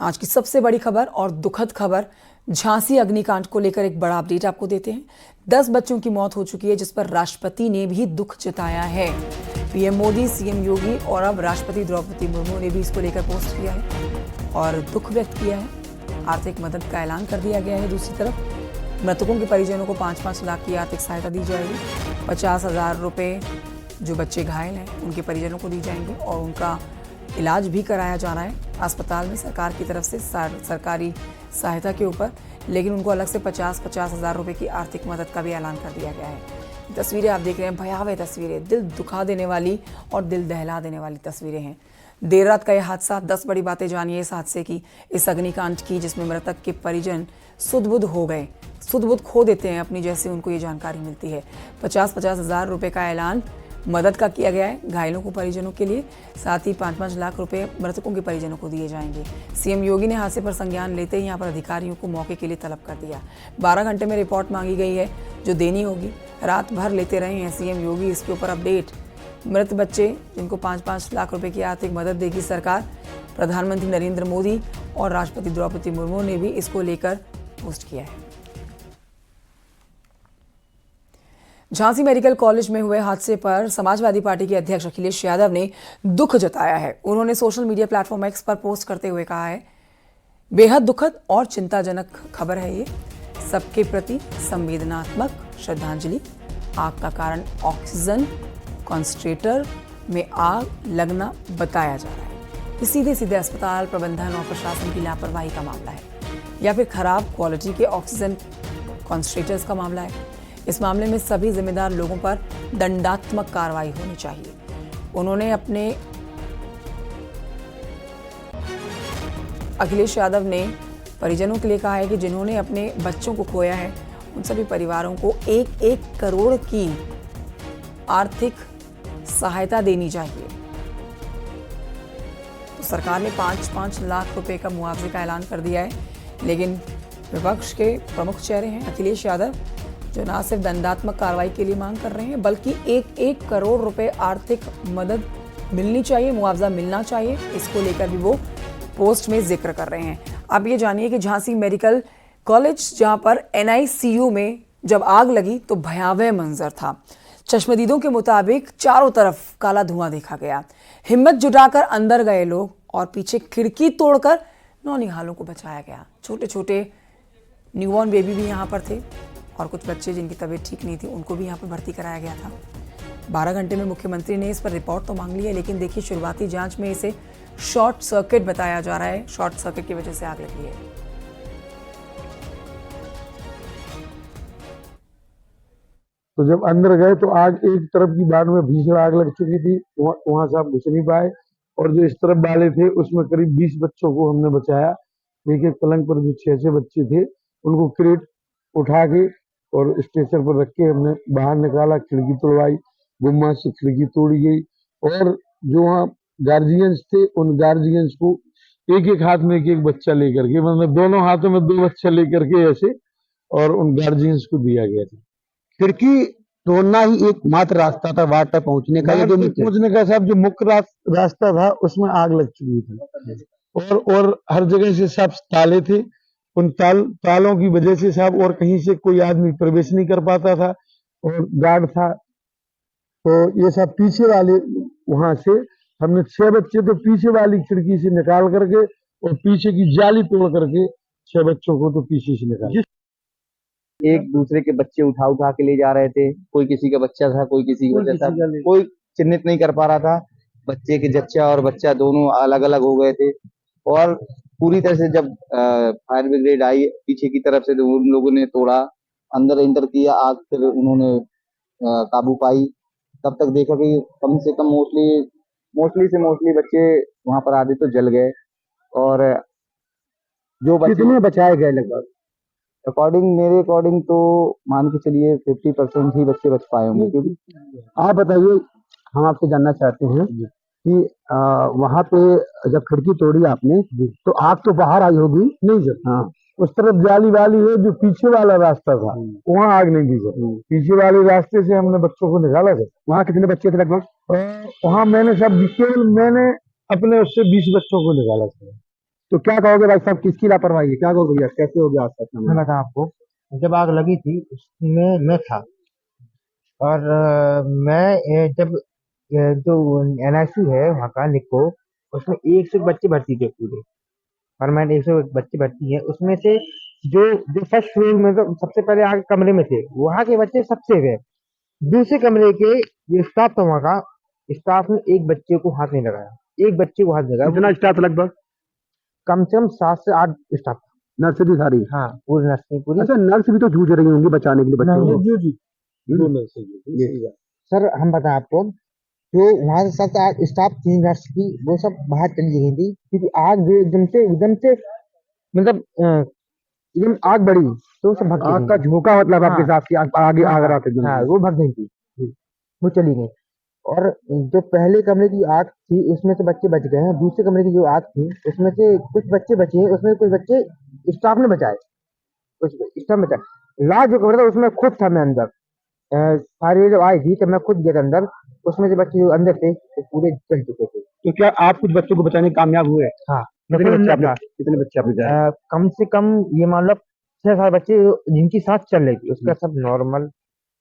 आज की सबसे बड़ी खबर और दुखद खबर, झांसी अग्निकांड को लेकर एक बड़ा अपडेट आपको देते हैं। 10 बच्चों की मौत हो चुकी है, जिस पर राष्ट्रपति ने भी दुख जताया है। पीएम मोदी, सीएम योगी और अब राष्ट्रपति द्रौपदी मुर्मू ने भी इसको लेकर पोस्ट किया है और दुख व्यक्त किया है। आर्थिक मदद का ऐलान कर दिया गया है। दूसरी तरफ मृतकों के परिजनों को 5-5 लाख की आर्थिक सहायता दी जाएगी। 50,000 रुपये जो बच्चे घायल हैं उनके परिजनों को दी जाएंगी और उनका इलाज भी कराया जा रहा है अस्पताल में सरकार की तरफ से सरकारी सहायता के ऊपर, लेकिन उनको अलग से 50,000 रुपये की आर्थिक मदद का भी ऐलान कर दिया गया है। तस्वीरें आप देख रहे हैं, भयावह तस्वीरें, दिल दुखा देने वाली और दिल दहला देने वाली तस्वीरें हैं। देर रात का यह हादसा, 10 बड़ी बातें जानिए इस हादसे की, इस अग्निकांड की, जिसमें मृतक के परिजन सुध-बुध हो गए, सुध-बुध खो देते हैं अपनी, जैसे उनको ये जानकारी मिलती है। 50,000 रुपये का ऐलान मदद का किया गया है घायलों को परिजनों के लिए, साथ ही 5-5 लाख रुपए मृतकों के परिजनों को दिए जाएंगे। सीएम योगी ने हादसे पर संज्ञान लेते ही यहां पर अधिकारियों को मौके के लिए तलब कर दिया। 12 घंटे में रिपोर्ट मांगी गई है जो देनी होगी। रात भर लेते रहे हैं सीएम योगी इसके ऊपर अपडेट। मृत बच्चे जिनको 5-5 लाख रुपए की आर्थिक मदद देगी सरकार, प्रधानमंत्री नरेंद्र मोदी और राष्ट्रपति द्रौपदी मुर्मू ने भी इसको लेकर पोस्ट किया है। झांसी मेडिकल कॉलेज में हुए हादसे पर समाजवादी पार्टी के अध्यक्ष अखिलेश यादव ने दुख जताया है। उन्होंने सोशल मीडिया प्लेटफॉर्म एक्स पर पोस्ट करते हुए कहा है, बेहद दुखद और चिंताजनक खबर है ये, सबके प्रति संवेदनात्मक श्रद्धांजलि। आग का कारण ऑक्सीजन कॉन्सेंट्रेटर में आग लगना बताया जा रहा है। ये सीधे सीधे अस्पताल प्रबंधन और प्रशासन की लापरवाही का मामला है या फिर खराब क्वालिटी के ऑक्सीजन कॉन्सेंट्रेटर्स का मामला है। इस मामले में सभी जिम्मेदार लोगों पर दंडात्मक कार्रवाई होनी चाहिए। उन्होंने अपने अखिलेश यादव ने परिजनों के लिए कहा है कि जिन्होंने अपने बच्चों को खोया है उन सभी परिवारों को 1-1 करोड़ की आर्थिक सहायता देनी चाहिए। तो सरकार ने 5-5 लाख रुपए का मुआवजे का ऐलान कर दिया है, लेकिन विपक्ष के प्रमुख चेहरे हैं अखिलेश यादव, जो न सिर्फ दंडात्मक कार्रवाई के लिए मांग कर रहे हैं बल्कि 1-1 करोड़ रुपए आर्थिक मदद मिलनी चाहिए, मुआवजा मिलना चाहिए। इसको लेकर भी वो पोस्ट में जिक्र कर रहे हैं। अब ये जानिए कि झांसी मेडिकल कॉलेज, जहां पर NICU में जब आग लगी तो भयावह मंजर था। चश्मदीदों के मुताबिक चारों तरफ काला धुआं देखा गया। हिम्मत जुटाकर अंदर गए लोग और पीछे खिड़की तोड़कर नौनिहालों को बचाया गया। छोटे छोटे न्यूबॉर्न बेबी भी यहाँ पर थे और कुछ बच्चे जिनकी तबीयत ठीक नहीं थी उनको भी यहाँ पर भर्ती कराया गया था। 12 घंटे में मुख्यमंत्री ने इस पर रिपोर्ट तो मांग ली है, लेकिन देखिए शुरुआती जांच में इसे शॉर्ट सर्किट बताया जा रहा है। शॉर्ट सर्किट की वजह से आग लगी है। तो जब अंदर गए तो आग एक तरफ की बाढ़ में भीषण आग लग चुकी थी, वहां से आप घुस नहीं पाए। और जो इस तरफ वाले थे उसमें करीब 20 बच्चों को हमने बचाया। एक पलंग पर जो 6 बच्चे थे उनको क्रेट उठा के और स्ट्रेचर पर रख के हमने बाहर निकाला, खिड़की तोड़वाई, गुम्मा से खिड़की तोड़ी गई। और जो वहाँ गार्जियंस थे उन गार्जियंस को एक हाथ में एक बच्चा लेकर के, मतलब दोनों हाथों में 2 बच्चा लेकर के ऐसे, और उन गार्जियंस को दिया गया था। खिड़की तोड़ना ही एकमात्र रास्ता था वार्ड तक पहुंचने का। पहुंचने का साहब जो मुख्य रास्ता था उसमें आग लग चुकी थी और हर जगह से सब ताले थे। उन तालों की वजह से साहब और कहीं से कोई आदमी प्रवेश नहीं कर पाता था और गार्ड था। तो ये सब पीछे वाले वहां से हमने 6 बच्चे तो पीछे वाली खिड़की से निकाल करके और पीछे की जाली तोड़ करके 6 बच्चों को तो पीछे से निकाल। एक दूसरे के बच्चे उठा के ले जा रहे थे। कोई किसी का बच्चा था, कोई किसी का बच्चा था, कोई चिन्हित नहीं कर पा रहा था। बच्चे के जच्चा और बच्चा दोनों अलग अलग हो गए थे। और पूरी तरह से जब फायर ब्रिगेड आई पीछे की तरफ से तो उन लोगों ने तोड़ा, अंदर इंटर किया आग, फिर उन्होंने काबू पाई। तब तक देखा कि कम से कम मोस्टली बच्चे वहां पर आधे तो जल गए। और जो बच्चे कितने बचाए गए लगभग? मेरे अकॉर्डिंग तो मान के चलिए 50% ही बच्चे बच पाए होंगे। क्योंकि आप बताइए, हम आपसे जानना चाहते हैं कि वहां पे जब खिड़की तोड़ी आपने तो आग तो बाहर आई होगी नहीं सर? हाँ, उस तरफ जाली वाली है, जो पीछे वाला रास्ता था वहाँ आग नहीं थी सर। पीछे वाले रास्ते से हमने बच्चों को निकाला सर। वहाँ कितने बच्चे थे लगभग? वहाँ मैंने अपने उससे 20 बच्चों को निकाला सर। तो क्या कहोगे भाई साहब, किसकी लापरवाही है, क्या कहोगे भैया, कैसे हो गया आज तक? मैं बताऊं आपको, जब आग लगी थी उसमें मैं था। और जब जो NICU है वहाँ का निको, उसमें 100 बच्चे भर्ती थे पूरे। परमानेंट 100 बच्चे भर्ती है। उसमें से जो जो फर्स्ट फ्लोर में तो सबसे पहले आगे कमरे में थे, वहाँ के बच्चे सबसे गए। दूसरे कमरे के जो स्टाफ था वहाँ का, स्टाफ ने एक बच्चे को हाथ नहीं लगाया, एक बच्चे को हाथ नहीं लगाया। कितना स्टाफ लगभग? कम से कम 7 से 8 स्टाफ। नर्सरी सारी? हाँ, पूरी नर्सरी पूरी। अच्छा, नर्स भी तो जूझ रही होंगी बचाने के लिए बच्चों को। जी जी सर हम बताएं आपको, जो वहां से 7 से 8 स्टाफ थी नर्स की, वो सब बाहर चली गई थी, क्योंकि आग जो एकदम से मतलब एकदम आग बढ़ी तो सब भाग आग का झोंका मतलब आपके साथ की आगे आग रहा था। हाँ, वो भाग गई थी, वो चली गई। और जो पहले कमरे की आग थी उसमें से बच्चे बच गए हैं। दूसरे कमरे की जो आग थी उसमें से कुछ बच्चे बचे हैं, उसमें कुछ बच्चे स्टाफ ने बचाए, कुछ स्टाफ ने बचाए। लास्ट जो कमरा था उसमें खुद था मैं अंदर। सारी जब आई थी तब मैं खुद गया था अंदर। उसमें से बच्चे जो अंदर थे वो पूरे जल चुके थे। तो क्या आप कुछ बच्चों को बचाने में कामयाब हुए? हाँ, कितने बच्चे आपने बचाए? कम से कम ये मान लो 6-7 बच्चे जिनकी सांस चल रही थी, उसका सब नॉर्मल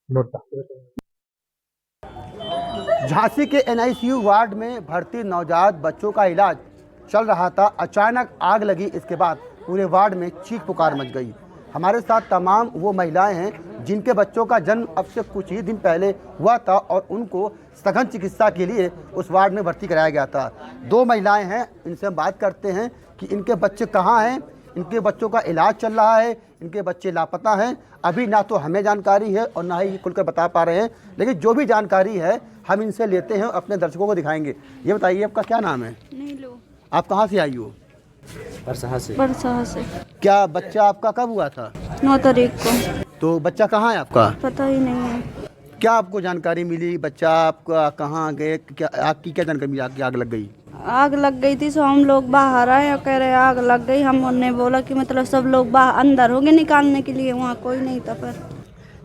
मोड था। झांसी के NICU वार्ड में भर्ती नवजात बच्चों का इलाज चल रहा था। अचानक आग लगी, इसके बाद पूरे वार्ड में चीख पुकार मच गई। हमारे साथ तमाम वो महिलाएं हैं जिनके बच्चों का जन्म अब से कुछ ही दिन पहले हुआ था और उनको सघन चिकित्सा के लिए उस वार्ड में भर्ती कराया गया था। 2 महिलाएं हैं, इनसे हम बात करते हैं कि इनके बच्चे कहाँ हैं, इनके बच्चों का इलाज चल रहा है, इनके बच्चे लापता हैं। अभी ना तो हमें जानकारी है और ना ही खुलकर बता पा रहे हैं, लेकिन जो भी जानकारी है हम इनसे लेते हैं और अपने दर्शकों को दिखाएंगे। ये बताइए, आपका क्या नाम है? नीलू। आप कहाँ से आई हो? परसाह से। क्या बच्चा आपका कब हुआ था? 9 तारीख को। तो बच्चा कहाँ है आपका? पता ही नहीं है। क्या आपको जानकारी मिली, बच्चा आपका कहाँ गए, क्या आपकी क्या जानकारी मिली? आग लग गई? आग लग गई थी, सो हम लोग बाहर आए और कह रहे आग लग गई। हमने बोला कि मतलब सब लोग बाहर अंदर हो गए निकालने के लिए, वहाँ कोई नहीं था। पर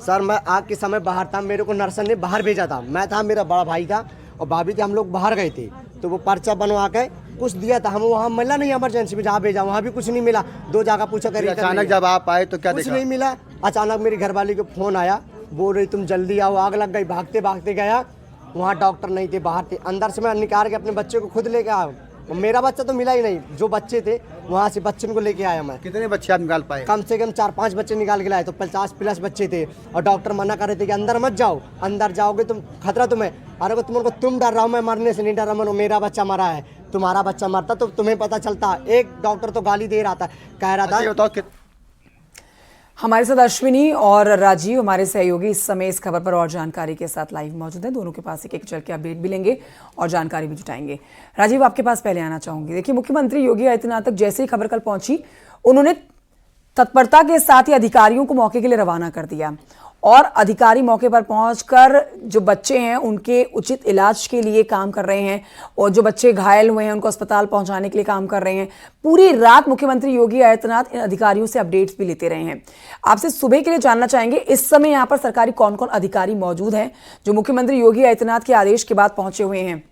सर मैं आग के समय बाहर था, मेरे को नर्सन ने बाहर भेजा था। मैं था, मेरा बड़ा भाई था और भाभी थी, हम लोग बाहर गए थे। तो वो पर्चा बनवा के कुछ दिया था, हम वहाँ मिला नहीं, इमरजेंसी में जहाँ भेजा वहाँ भी कुछ नहीं मिला। 2 जगह पूछा करी, अचानक जब आप आए तो क्या कुछ देखा? नहीं मिला। अचानक मेरी घरवाली को फोन आया, बोल रही तुम जल्दी आओ, आग लग गई। भागते भागते गया, वहाँ डॉक्टर नहीं थे, बाहर थे। अंदर से मैं निकाल के अपने बच्चे को खुद लेके आया। मेरा बच्चा तो मिला ही नहीं, जो बच्चे थे वहाँ से बच्चे को लेके आया मैं। कितने बच्चे आप निकाल पाए? कम से कम 4-5 बच्चे निकाल के लाए, तो 50+ बच्चे थे। और डॉक्टर मना कर रहे थे कि अंदर मत जाओ, अंदर जाओगे तुम खतरा तुम्हें। अरे तुम डर रहा हूँ, मैं मरने से नहीं डर रहा, मेरा बच्चा मरा है। तुम्हारा बच्चा मरता तो तुम्हें पता चलता। एक डॉक्टर तो गाली दे रहा था, कह रहा था। बताओ हमारे साथ अश्विनी और राजीव हमारे सहयोगी इस समय इस खबर पर और जानकारी के साथ लाइव मौजूद हैं। दोनों के पास एक चल के अपडेट भी लेंगे और जानकारी भी जुटाएंगे। राजीव, आपके पास पहले आना चाहूंगी। देखिए, मुख्यमंत्री योगी आदित्यनाथ तक जैसे ही खबर कल पहुंची, उन्होंने तत्परता के साथ ही अधिकारियों को मौके के लिए रवाना कर दिया और अधिकारी मौके पर पहुंचकर जो बच्चे हैं उनके उचित इलाज के लिए काम कर रहे हैं और जो बच्चे घायल हुए हैं उनको अस्पताल पहुंचाने के लिए काम कर रहे हैं। पूरी रात मुख्यमंत्री योगी आदित्यनाथ इन अधिकारियों से अपडेट्स भी लेते रहे हैं। आपसे सुबह के लिए जानना चाहेंगे, इस समय यहाँ पर सरकारी कौन कौन अधिकारी मौजूद हैं जो मुख्यमंत्री योगी आदित्यनाथ के आदेश के बाद पहुंचे हुए हैं?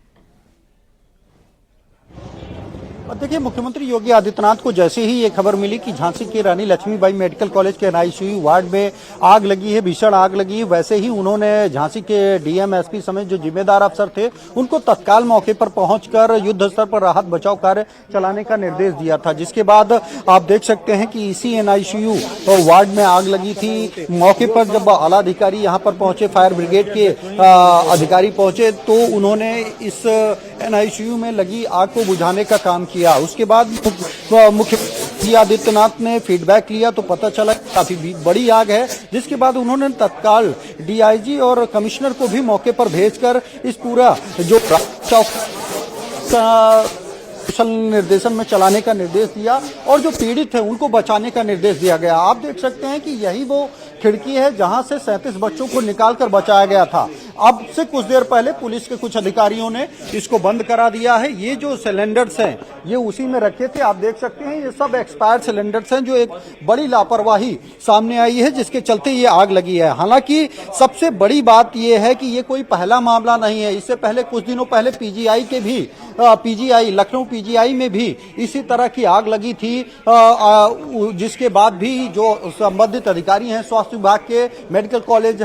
और देखिए, मुख्यमंत्री योगी आदित्यनाथ को जैसे ही ये खबर मिली कि झांसी के रानी लक्ष्मीबाई मेडिकल कॉलेज के NICU वार्ड में आग लगी है, भीषण आग लगी है, वैसे ही उन्होंने झांसी के DM SP समेत जो जिम्मेदार अफसर थे उनको तत्काल मौके पर पहुंचकर युद्ध स्तर पर राहत बचाव कार्य चलाने का निर्देश दिया था। जिसके बाद आप देख सकते हैं कि इसी NICU वार्ड में आग लगी थी। मौके पर जब आला अधिकारी यहाँ पर पहुंचे, फायर ब्रिगेड के अधिकारी पहुंचे, तो उन्होंने इस NICU में लगी आग को बुझाने का काम किया। उसके बाद मुख्यमंत्री आदित्यनाथ ने फीडबैक लिया तो पता चला काफी बड़ी आग है, जिसके बाद उन्होंने तत्काल DIG और कमिश्नर को भी मौके पर भेजकर इस पूरा जो कुशल निर्देशन में चलाने का निर्देश दिया और जो पीड़ित है उनको बचाने का निर्देश दिया गया। आप देख सकते हैं कि यही वो खिड़की है जहां से 37 बच्चों को निकालकर बचाया गया था। अब से कुछ देर पहले पुलिस के कुछ अधिकारियों ने इसको बंद करा दिया है। ये जो सिलेंडर्स हैं ये उसी में रखे थे, आप देख सकते हैं ये सब एक्सपायर्ड सिलेंडर्स हैं, जो एक बड़ी लापरवाही सामने आई है जिसके चलते ये आग लगी है। हालांकि सबसे बड़ी बात ये है कि ये कोई पहला मामला नहीं है, इससे पहले कुछ दिनों पहले पीजीआई लखनऊ पीजीआई में भी इसी तरह की आग लगी थी, जिसके बाद भी जो संबंधित अधिकारी हैं स्वास्थ्य विभाग के, मेडिकल कॉलेज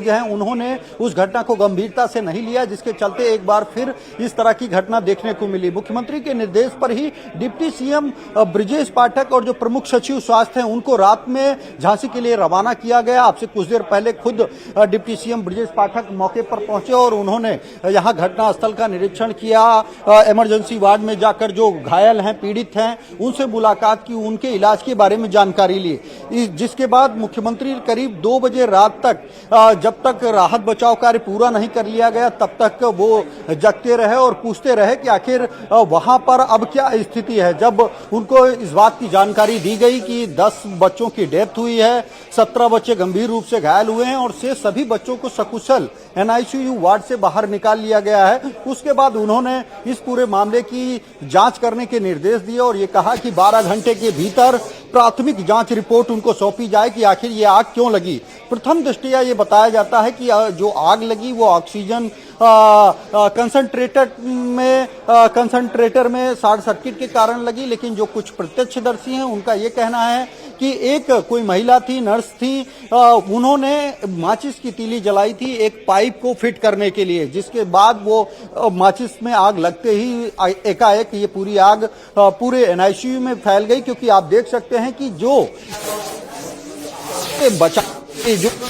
हैं उन्होंने उस घटना को गंभीरता से नहीं लिया, जिसके चलते एक बार फिर इस तरह की घटना देखने को मिली। मुख्यमंत्री के निर्देश पर ही डिप्टी सीएम ब्रजेश पाठक और जो प्रमुख सचिव स्वास्थ्य हैं उनको रात में झांसी के लिए रवाना किया गया। आपसे कुछ देर पहले खुद डिप्टी सीएम ब्रजेश पाठक मौके पर पहुंचे और उन्होंने यहां घटनास्थल का निरीक्षण किया, इमरजेंसी वार्ड में जाकर जो घायल हैं, पीड़ित हैं, उनसे मुलाकात की, उनके इलाज के बारे में जानकारी ली। जिसके बाद मुख्यमंत्री करीब 2 बजे रात तक, जब तक राहत बचाव कार्य पूरा नहीं कर लिया गया तब तक वो जगते रहे और पूछते रहे कि आखिर वहां पर अब क्या स्थिति है। जब उनको इस बात की जानकारी दी गई कि 10 बच्चों की डेथ हुई है, 17 बच्चे गंभीर रूप से घायल हुए हैं और से सभी बच्चों को सकुशल एनआईसीयू वार्ड से बाहर निकाल लिया गया है, उसके बाद उन्होंने इस पूरे मामले की जांच करने के निर्देश दिए और ये कहा कि 12 घंटे के भीतर प्राथमिक जांच रिपोर्ट उनको सौंपी जाए कि आखिर ये आग क्यों लगी। प्रथम दृष्टया ये बताया जाता है कि जो आग लगी वो ऑक्सीजन कंसंट्रेटर में शॉर्ट सर्किट के कारण लगी, लेकिन जो कुछ प्रत्यक्षदर्शी हैं उनका ये कहना है कि एक कोई महिला थी, नर्स थी, उन्होंने माचिस की तीली जलाई थी एक पाइप को फिट करने के लिए, जिसके बाद वो माचिस में आग लगते ही एकाएक ये पूरी आग पूरे एनआईसीयू में फैल गई। क्योंकि आप देख सकते हैं कि जो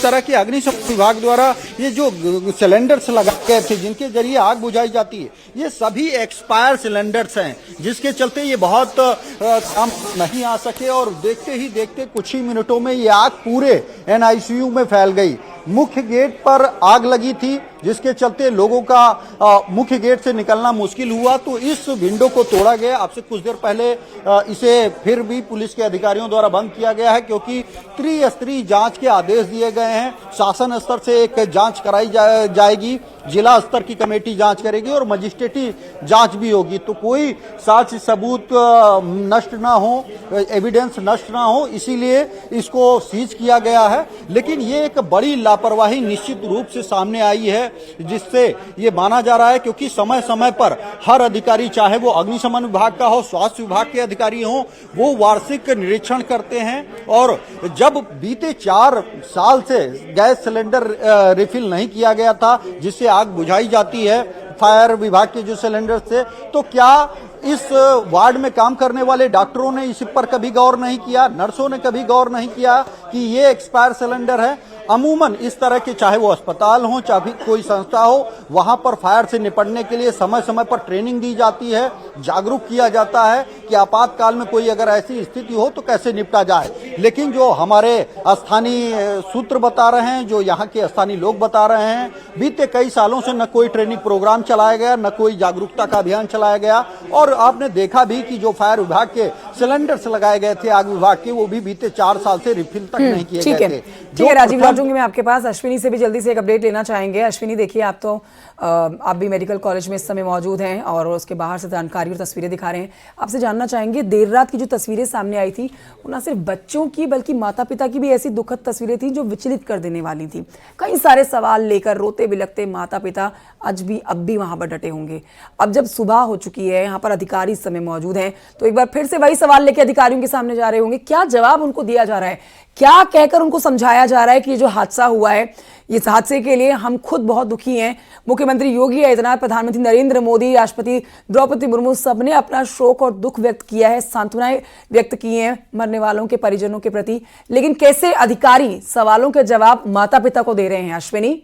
तरह के अग्निशमन विभाग द्वारा ये जो सिलेंडर्स लगाए गए थे जिनके जरिए आग बुझाई जाती है, ये सभी एक्सपायर सिलेंडर्स हैं, जिसके चलते ये बहुत काम नहीं आ सके और देखते ही देखते कुछ ही मिनटों में ये आग पूरे एनआईसीयू में फैल गई। मुख्य गेट पर आग लगी थी, जिसके चलते लोगों का मुख्य गेट से निकलना मुश्किल हुआ, तो इस विंडो को तोड़ा गया। आपसे कुछ देर पहले इसे फिर भी पुलिस के अधिकारियों द्वारा बंद किया गया है, क्योंकि त्रिस्तरीय जांच के आदेश दिए गए हैं। शासन स्तर से एक जांच कराई जाएगी, जिला स्तर की कमेटी जांच करेगी और मजिस्ट्रेटी जांच भी होगी, तो कोई साक्ष्य सबूत नष्ट ना हो, एविडेंस नष्ट ना हो, इसीलिए इसको सीज किया गया है। लेकिन ये एक बड़ी लापरवाही निश्चित रूप से सामने आई है, जिससे ये माना जा रहा है, क्योंकि समय समय पर हर अधिकारी, चाहे वो अग्निशमन विभाग का हो, स्वास्थ्य विभाग के अधिकारी हो, वो वार्षिक निरीक्षण करते हैं और जब बीते 4 साल से गैस सिलेंडर रिफिल नहीं किया गया था जिससे आग बुझाई जाती है, फायर विभाग के जो सिलेंडर थे, तो क्या इस वार्ड में काम करने वाले डॉक्टरों ने इस पर कभी गौर नहीं किया, नर्सों ने कभी गौर नहीं किया कि ये एक्सपायर सिलेंडर है। अमूमन इस तरह के, चाहे वो अस्पताल हो, चाहे कोई संस्था हो, वहां पर फायर से निपटने के लिए समय समय पर ट्रेनिंग दी जाती है, जागरूक किया जाता है कि आपातकाल में कोई अगर ऐसी स्थिति हो तो कैसे निपटा जाए। लेकिन जो हमारे स्थानीय सूत्र बता रहे हैं, जो यहाँ के स्थानीय लोग बता रहे हैं, बीते कई सालों से न कोई ट्रेनिंग प्रोग्राम चलाया गया, न कोई जागरूकता का अभियान चलाया गया, और आपने देखा भी कि जो फायर विभाग के सिलेंडर्स लगाए गए थे आग विभाग के, वो भी बीते 4 साल से रिफिल तक नहीं किए गए थे। ठीक है राजीव, लौटूंगी मैं आपके पास। अश्विनी से भी जल्दी से एक अपडेट लेना चाहेंगे। अश्विनी, देखिए आप भी मेडिकल कॉलेज में इस समय मौजूद हैं और उसके बाहर से जानकारी और तस्वीरें दिखा रहे हैं। आपसे जानना चाहेंगे, देर रात की जो तस्वीरें सामने आई थी वो न सिर्फ बच्चों की बल्कि माता पिता की भी ऐसी दुखद तस्वीरें थी जो विचलित कर देने वाली थी। कई सारे सवाल लेकर रोते बिलखते माता पिता अब भी वहां पर डटे होंगे। अब जब सुबह हो चुकी है, यहाँ पर अधिकारी इस समय मौजूद हैं, तो एक बार फिर से वही सवाल लेकर अधिकारियों के सामने जा रहे होंगे। क्या जवाब उनको दिया जा रहा है, क्या कहकर उनको समझाया जा रहा है कि ये जो हादसा हुआ है, इस हादसे के लिए हम खुद बहुत दुखी हैं। मुख्यमंत्री योगी आदित्यनाथ, प्रधानमंत्री नरेंद्र मोदी, राष्ट्रपति द्रौपदी मुर्मू सबने अपना शोक और दुख व्यक्त किया है, सांत्वनाएं व्यक्त की हैं मरने वालों के परिजनों के प्रति। लेकिन कैसे अधिकारी सवालों के जवाब माता पिता को दे रहे हैं? अश्विनी,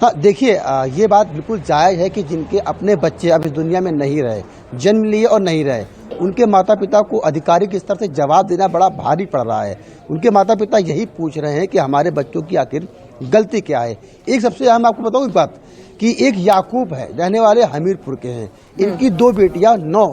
हाँ देखिए, ये बात बिल्कुल जायज़ है कि जिनके अपने बच्चे अब इस दुनिया में नहीं रहे, जन्म लिए और नहीं रहे, उनके माता पिता को आधिकारिक स्तर से जवाब देना बड़ा भारी पड़ रहा है। उनके माता पिता यही पूछ रहे हैं कि हमारे बच्चों की आखिर गलती क्या है। एक सबसे अहम आपको बताऊँ एक बात, कि एक याकूब है, रहने वाले हमीरपुर के हैं, इनकी 2 बेटियां 9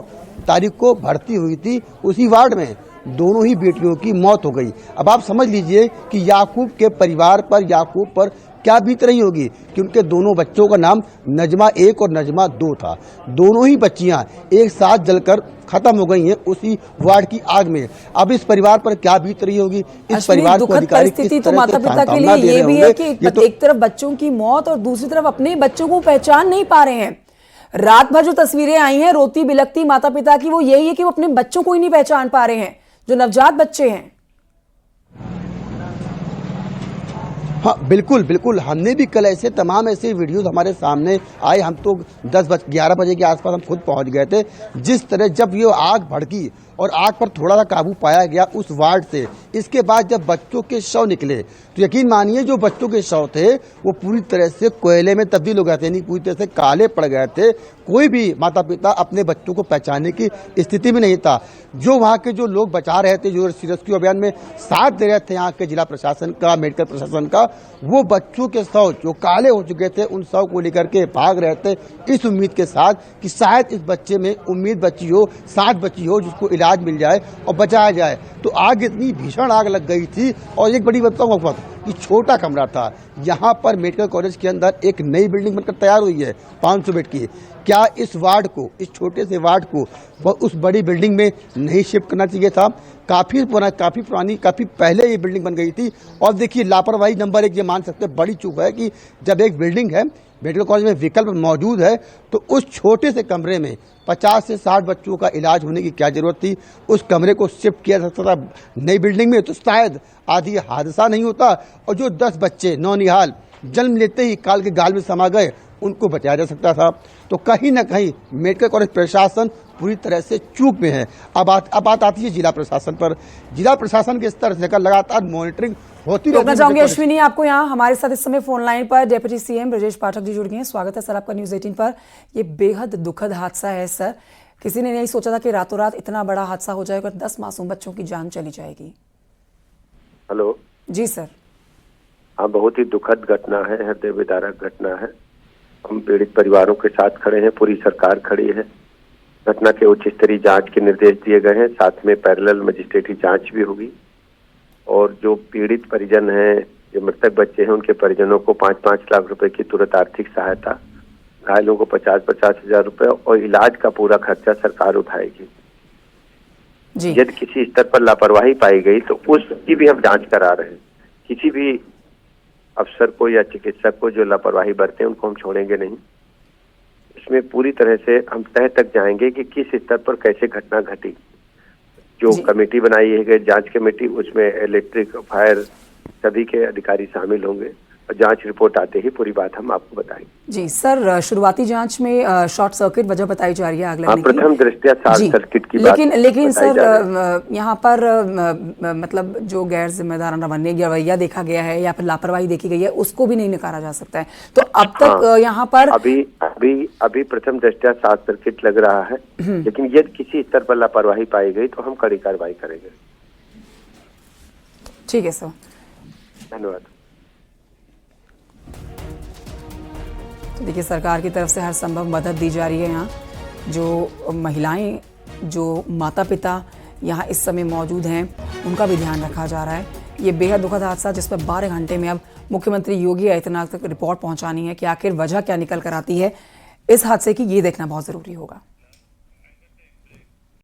तारीख को भर्ती हुई थी उसी वार्ड में, दोनों ही बेटियों की मौत हो गई। अब आप समझ लीजिए कि याकूब के परिवार पर, याकूब पर क्या बीत रही होगी कि उनके दोनों बच्चों का नाम नजमा 1 और नजमा 2 था। दोनों ही बच्चियां एक साथ जलकर खत्म हो गई हैं उसी वार्ड की आग में। अब इस परिवार पर क्या बीत रही होगी, इस परिवार को दुखद अधिकारी परिस्थिति किस तो तरह माता से पिता के सांत्वना लिए दे ये रहे भी है होंगे, कि ये तो एक तरफ बच्चों की मौत और दूसरी तरफ अपने बच्चों को पहचान नहीं पा रहे हैं। रात भर जो तस्वीरें आई हैं रोती बिलखती माता पिता की, वो यही है कि वो अपने बच्चों को ही नहीं पहचान पा रहे हैं, जो नवजात बच्चे हैं। हाँ बिल्कुल बिल्कुल, हमने भी कल ऐसे तमाम ऐसे वीडियोस हमारे सामने आए। हम तो 11 बजे के आसपास हम खुद पहुंच गए थे। जिस तरह जब ये आग भड़की और आग पर थोड़ा सा काबू पाया गया उस वार्ड से, इसके बाद जब बच्चों के शव निकले तो यकीन मानिए जो बच्चों के शव थे वो पूरी तरह से कोयले में तब्दील हो गए थे, यानी पूरी तरह से काले पड़ गए थे। कोई भी माता पिता अपने बच्चों को पहचानने की स्थिति में नहीं था। जो वहाँ के जो लोग बचा रहे थे, जो रेस्क्यू अभियान में साथ दे रहे थे यहाँ के जिला प्रशासन का, मेडिकल प्रशासन का, वो बच्चों के शव जो काले हो चुके थे उन शव को लेकर के भाग रहे थे इस उम्मीद के साथ कि शायद इस बच्चे में उम्मीद बची हो, साथ बची हो, जिसको इलाज मिल जाए और बचाया जाए। तो आग इतनी भीषण आग लग गई थी। और एक बड़ी बताऊँ आपको कि छोटा कमरा था यहाँ पर मेडिकल कॉलेज के अंदर, एक नई बिल्डिंग बनकर तैयार हुई है 500 बेड की। क्या इस वार्ड को, इस छोटे से वार्ड को उस बड़ी बिल्डिंग में नहीं शिफ्ट करना चाहिए था? काफी पुरानी, काफी पहले ये बिल्डिंग बन गई थी। और देखिए लापरवाही नंबर 1 ये मान सकते हैं, बड़ी चूक है कि जब एक बिल्डिंग है, मेडिकल कॉलेज में विकल्प मौजूद है, तो उस छोटे से कमरे में 50 से 60 बच्चों का इलाज होने की क्या जरूरत थी? उस कमरे को शिफ्ट किया जा सकता था नई बिल्डिंग में, तो शायद आज ये हादसा नहीं होता। और जो 10 बच्चे नौनिहाल जन्म लेते ही काल के गाल में समा गए, उनको बचाया जा सकता था। तो कहीं ना कहीं मेडिकल कॉलेज प्रशासन पूरी तरह से चूक में है। अब बात आती है जिला प्रशासन पर। जिला प्रशासन के स्तर से लगातार मॉनिटरिंग होती रोकना चाहूंगी अश्विनी आपको यहाँ। हमारे साथ इस समय फोन लाइन पर डिप्टी सीएम ब्रजेश पाठक जी जुड़ गए हैं। स्वागत है सर आपका न्यूज 18 पर। ये बेहद दुखद हादसा है सर, किसी ने नहीं सोचा था कि रातों रात इतना बड़ा हादसा हो जाएगा, 10 मासूम बच्चों की जान चली जाएगी। हेलो जी सर। हाँ, बहुत ही दुखद घटना है, हृदय विदारक घटना है। हम पीड़ित परिवारों के साथ खड़े हैं, पूरी सरकार खड़ी है। घटना के उच्च स्तरीय जांच के निर्देश दिए गए हैं, साथ में पैरेलल मजिस्ट्रेटी जांच भी होगी। और जो पीड़ित परिजन हैं, जो मृतक बच्चे हैं, उनके परिजनों को 5-5 लाख रुपए की तुरंत आर्थिक सहायता, घायलों को 50-50 हजार रुपए और इलाज का पूरा खर्चा सरकार उठाएगी। यदि किसी स्तर पर लापरवाही पाई गई तो उसकी भी हम जांच करा रहे हैं। किसी भी अफसर को या चिकित्सक को जो लापरवाही बरते हैं उनको हम छोड़ेंगे नहीं। इसमें पूरी तरह से हम तह तक जाएंगे कि किस स्तर पर कैसे घटना घटी। जो कमेटी बनाई है जांच कमेटी, उसमें इलेक्ट्रिक, फायर सभी के अधिकारी शामिल होंगे और जांच रिपोर्ट आते ही पूरी बात हम आपको बताएंगे। जी सर, शुरुआती जांच में शॉर्ट सर्किट वजह बताई जा रही है आग लगने की। प्रथम दृष्टया शॉर्ट सर्किट की बात लेकिन सर यहाँ पर मतलब जो गैर जिम्मेदाराना रवैया देखा गया है या फिर लापरवाही देखी गई है, उसको भी नहीं नकारा जा सकता है। तो अब तक यहाँ पर अभी प्रथम दृष्टया शॉर्ट सर्किट लग रहा है, लेकिन यदि किसी स्तर पर लापरवाही पाई गई तो हम कड़ी कार्रवाई करेंगे। ठीक है सर, धन्यवाद। तो देखिए सरकार की तरफ से हर संभव मदद दी जा रही है। यहाँ जो महिलाएं, जो माता पिता यहाँ इस समय मौजूद हैं, उनका भी ध्यान रखा जा रहा है। ये बेहद दुखद हादसा जिस पर 12 घंटे में अब मुख्यमंत्री योगी आदित्यनाथ तक रिपोर्ट पहुंचानी है कि आखिर वजह क्या निकल कर आती है इस हादसे की, ये देखना बहुत जरूरी होगा।